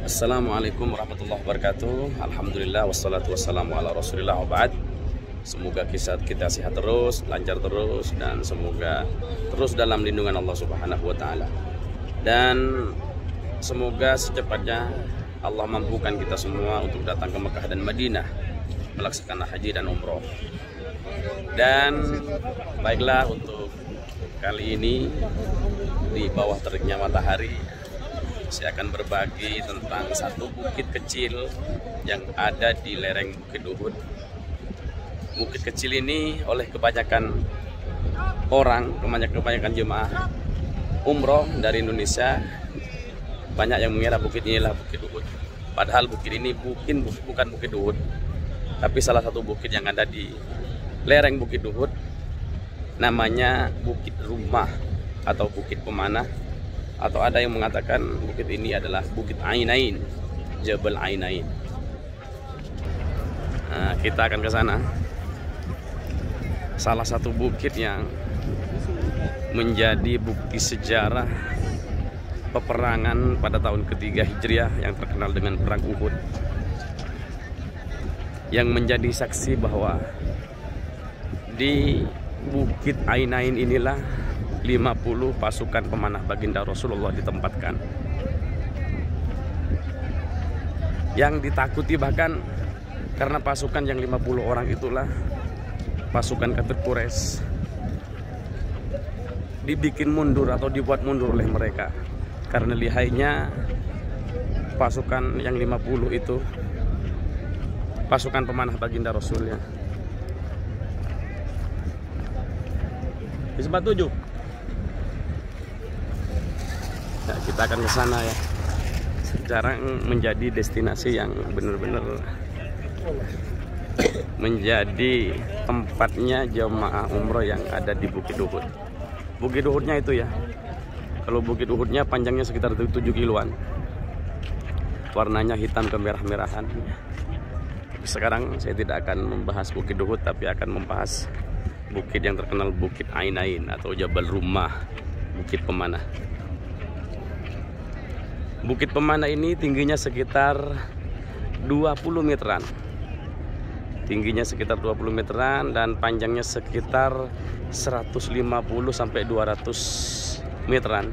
Assalamualaikum warahmatullahi wabarakatuh. Alhamdulillah wassalatu wassalamu ala rasulillah wa ba'd. Semoga kisah kita sehat terus, lancar terus, dan semoga terus dalam lindungan Allah Subhanahu wa ta'ala. Dan semoga secepatnya Allah mampukan kita semua untuk datang ke Mekah dan Madinah melaksanakan haji dan umroh. Dan baiklah, untuk kali ini di bawah teriknya matahari saya akan berbagi tentang satu bukit kecil yang ada di lereng Bukit Uhud. Bukit kecil ini oleh kebanyakan orang, kebanyakan jemaah umroh dari Indonesia, banyak yang mengira bukit inilah Bukit Uhud. Padahal bukit ini bukan Bukit Uhud, tapi salah satu bukit yang ada di lereng Bukit Uhud, namanya Bukit Rumah atau Bukit Pemanah, atau ada yang mengatakan bukit ini adalah Bukit Ainain, Jabal Ainain. Nah, kita akan ke sana. Salah satu bukit yang menjadi bukti sejarah peperangan pada tahun ketiga Hijriah yang terkenal dengan Perang Uhud, yang menjadi saksi bahwa di Bukit Ainain inilah 50 pasukan pemanah baginda Rasulullah ditempatkan. Yang ditakuti bahkan karena pasukan yang 50 orang itulah pasukan kafir Quraisy dibikin mundur atau dibuat mundur oleh mereka karena lihainya pasukan yang 50 itu pasukan pemanah baginda Rasulnya. Di sebelah 7. Nah, kita akan ke sana ya. Sekarang menjadi destinasi yang benar-benar menjadi tempatnya jemaah umroh yang ada di Bukit Uhud. Bukit Uhudnya itu ya. Kalau Bukit Uhudnya panjangnya sekitar 7 kiloan. Warnanya hitam kemerah-merahan. Sekarang saya tidak akan membahas Bukit Uhud, tapi akan membahas bukit yang terkenal Bukit Ainain atau Jabal Rumah, Bukit Pemanah. Bukit Pemanah ini tingginya sekitar 20 meteran. Tingginya sekitar 20 meteran dan panjangnya sekitar 150 sampai 200 meteran.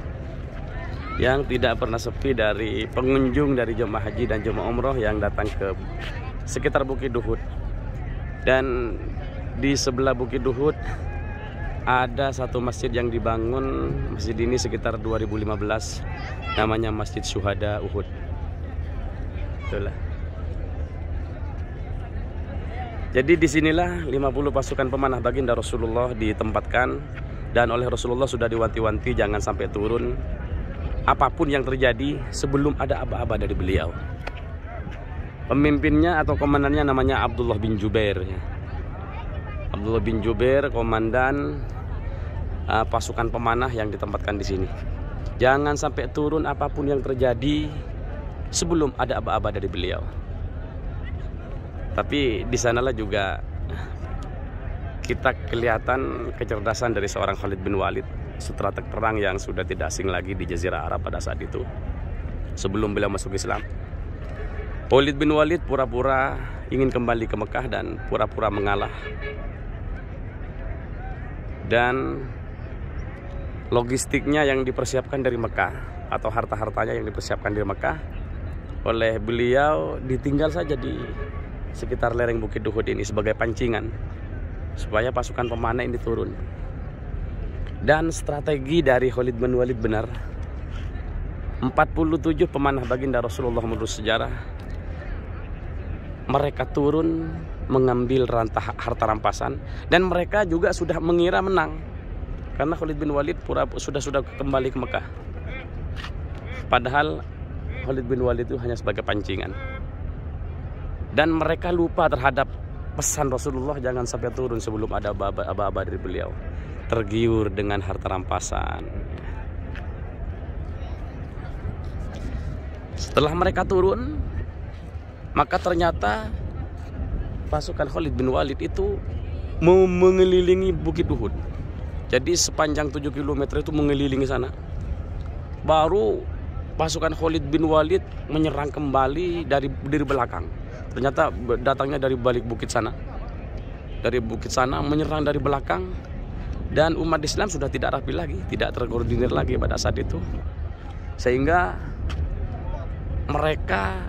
Yang tidak pernah sepi dari pengunjung dari jemaah haji dan jemaah umroh yang datang ke sekitar Bukit Uhud. Dan di sebelah Bukit Uhud ada satu masjid yang dibangun. Masjid ini sekitar 2015, namanya Masjid Syuhada Uhud. Itulah. Jadi disinilah 50 pasukan pemanah baginda Rasulullah ditempatkan, dan oleh Rasulullah sudah diwanti-wanti jangan sampai turun apapun yang terjadi sebelum ada aba-aba dari beliau. Pemimpinnya atau komandannya namanya Abdullah bin Jubair. Abdullah bin Jubair, komandan pasukan pemanah yang ditempatkan di sini. Jangan sampai turun apapun yang terjadi sebelum ada aba-aba dari beliau. Tapi di sanalah juga kita kelihatan kecerdasan dari seorang Khalid bin Walid, strateg perang yang sudah tidak asing lagi di Jazirah Arab pada saat itu sebelum beliau masuk Islam. Khalid bin Walid pura-pura ingin kembali ke Mekah dan pura-pura mengalah. Dan logistiknya yang dipersiapkan dari Mekah atau harta-hartanya yang dipersiapkan dari Mekah oleh beliau ditinggal saja di sekitar lereng Bukit Uhud ini sebagai pancingan supaya pasukan pemanah ini turun. Dan strategi dari Khalid bin Walid benar. 47 pemanah baginda Rasulullah menurut sejarah mereka turun mengambil harta rampasan, dan mereka juga sudah mengira menang karena Khalid bin Walid sudah kembali ke Mekah. Padahal Khalid bin Walid itu hanya sebagai pancingan, dan mereka lupa terhadap pesan Rasulullah jangan sampai turun sebelum ada aba-aba dari beliau. Tergiur dengan harta rampasan. Setelah mereka turun, maka ternyata pasukan Khalid bin Walid itu mau mengelilingi Bukit Uhud. Jadi sepanjang 7 km itu mengelilingi sana. Baru pasukan Khalid bin Walid menyerang kembali dari belakang. Ternyata datangnya dari balik bukit sana. Dari bukit sana menyerang dari belakang, dan umat Islam sudah tidak rapi lagi, tidak terkoordinir lagi pada saat itu. Sehingga mereka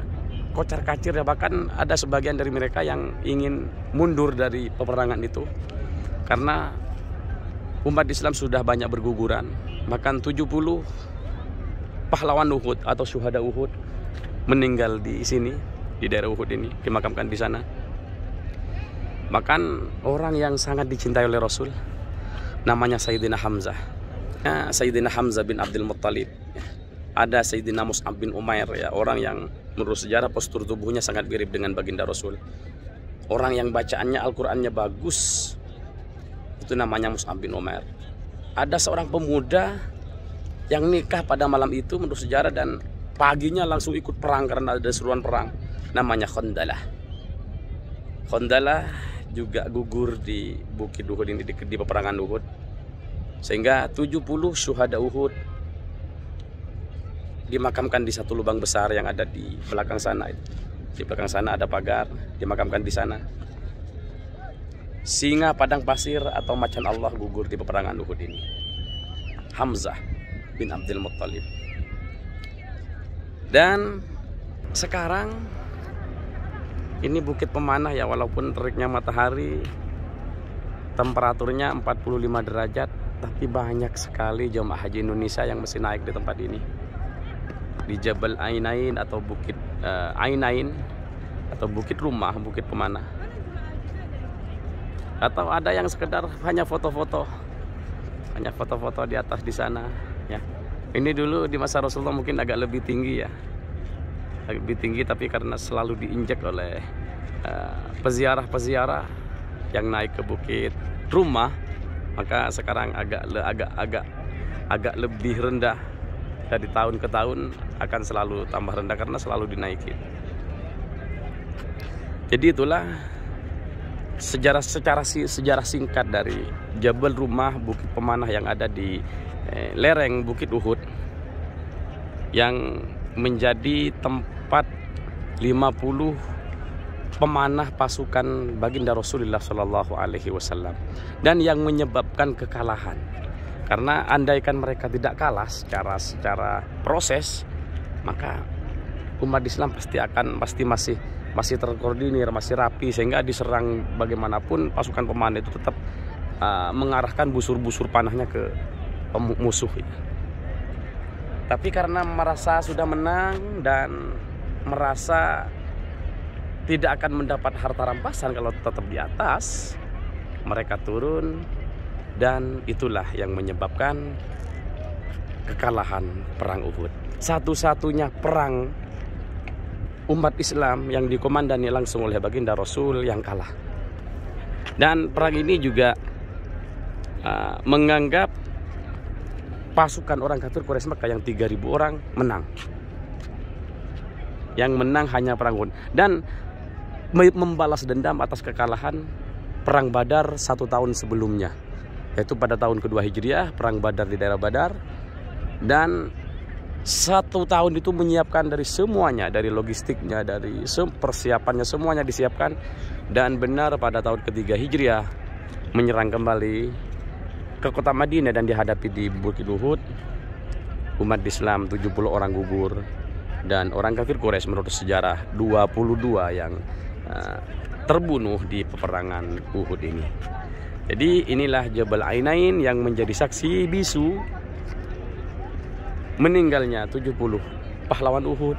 kocar-kacir, ya, bahkan ada sebagian dari mereka yang ingin mundur dari peperangan itu karena umat Islam sudah banyak berguguran. Bahkan 70 pahlawan Uhud atau syuhada Uhud meninggal di sini, di daerah Uhud ini, dimakamkan di sana. Bahkan orang yang sangat dicintai oleh Rasul namanya Sayyidina Hamzah. Sayyidina Hamzah bin Abdul Muttalib. Ada Sayyidina Mus'ab bin Umair, ya, orang yang menurut sejarah postur tubuhnya sangat mirip dengan baginda Rasul. Orang yang bacaannya Al-Qur'annya bagus, itu namanya Mus'ab bin Umair. Ada seorang pemuda yang nikah pada malam itu menurut sejarah, dan paginya langsung ikut perang karena ada seruan perang, namanya Khandalah. Khandalah juga gugur di Bukit Uhud ini, di peperangan Uhud. Sehingga 70 syuhada Uhud dimakamkan di satu lubang besar yang ada di belakang sana. Di belakang sana ada pagar, dimakamkan di sana. Singa padang pasir atau macan Allah gugur di peperangan Uhud ini. Hamzah bin Abdul Muttalib. Dan sekarang ini Bukit Pemanah, ya, walaupun teriknya matahari, temperaturnya 45 derajat, tapi banyak sekali jemaah haji Indonesia yang mesti naik di tempat ini. Di Jabal Ainain atau Bukit Ainain atau Bukit Rumah, Bukit Pemanah. Atau ada yang sekedar hanya foto-foto di atas di sana, ya. Ini dulu di masa Rasulullah mungkin agak lebih tinggi, ya, lebih tinggi, tapi karena selalu diinjak oleh peziarah yang naik ke Bukit Rumah, maka sekarang agak lebih rendah. Dari tahun ke tahun akan selalu tambah rendah karena selalu dinaikin. Jadi itulah sejarah singkat dari Jabal Rumah, Bukit Pemanah yang ada di lereng Bukit Uhud, yang menjadi tempat 50 pemanah pasukan baginda Rasulullah Shallallahu Alaihi Wasallam, dan yang menyebabkan kekalahan. Karena andaikan mereka tidak kalah secara proses, maka umat Islam pasti masih terkoordinir, masih rapi, sehingga diserang bagaimanapun pasukan pemanah itu tetap mengarahkan busur-busur panahnya ke musuh. Tapi karena merasa sudah menang dan merasa tidak akan mendapat harta rampasan kalau tetap di atas, mereka turun. Dan itulah yang menyebabkan kekalahan perang Uhud. Satu-satunya perang umat Islam yang dikomandani langsung oleh baginda Rasul yang kalah. Dan perang ini juga menganggap pasukan orang kafir Quraisy Makkah yang 3.000 orang menang. Yang menang hanya perang Uhud. Dan membalas dendam atas kekalahan perang Badar 1 tahun sebelumnya, yaitu pada tahun kedua Hijriah, perang Badar di daerah Badar. Dan 1 tahun itu menyiapkan dari semuanya, dari logistiknya, dari persiapannya, semuanya disiapkan. Dan benar pada tahun ketiga Hijriah menyerang kembali ke kota Madinah dan dihadapi di Bukit Uhud. Umat Islam 70 orang gugur, dan orang kafir Quraisy menurut sejarah 22 yang terbunuh di peperangan Uhud ini. Jadi inilah Jabal Ainain yang menjadi saksi bisu meninggalnya 70 pahlawan Uhud,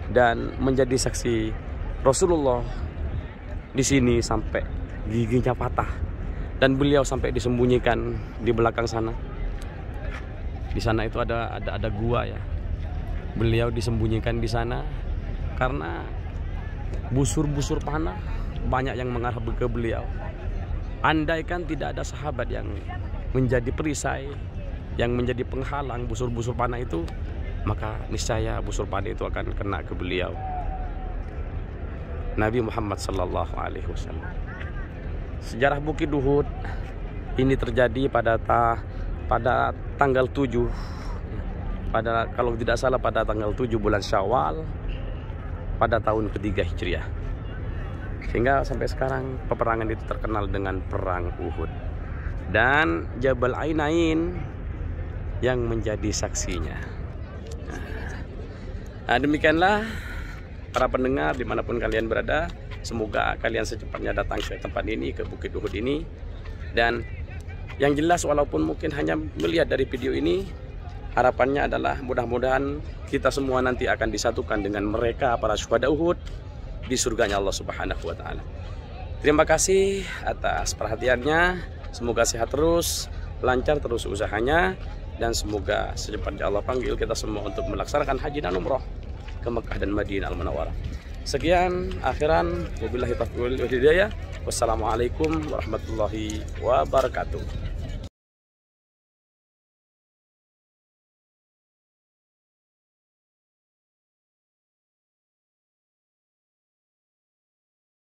dan menjadi saksi Rasulullah di sini sampai giginya patah, dan beliau sampai disembunyikan di belakang sana. Di sana itu ada gua, ya. Beliau disembunyikan di sana karena busur-busur panah banyak yang mengarah ke beliau. Andaikan tidak ada sahabat yang menjadi perisai, yang menjadi penghalang busur-busur panah itu, maka niscaya busur panah itu akan kena ke beliau. Nabi Muhammad Sallallahu Alaihi Wasallam. Sejarah Bukit Uhud ini terjadi pada tanggal 7 kalau tidak salah pada tanggal 7 bulan Syawal pada tahun ketiga Hijriah. Sehingga sampai sekarang peperangan itu terkenal dengan perang Uhud. Dan Jabal Ainain yang menjadi saksinya. Nah, demikianlah para pendengar dimanapun kalian berada. Semoga kalian secepatnya datang ke tempat ini, ke Bukit Uhud ini. Dan yang jelas walaupun mungkin hanya melihat dari video ini, harapannya adalah mudah-mudahan kita semua nanti akan disatukan dengan mereka para syuhada Uhud di surganya Allah Subhanahu wa taala. Terima kasih atas perhatiannya. Semoga sehat terus, lancar terus usahanya, dan semoga secepatnya Allah panggil kita semua untuk melaksanakan haji dan umroh ke Mekah dan Madinah Al-Munawwarah. Sekian akhiran, wabillahi taufiq wal hidayah. Wassalamualaikum warahmatullahi wabarakatuh.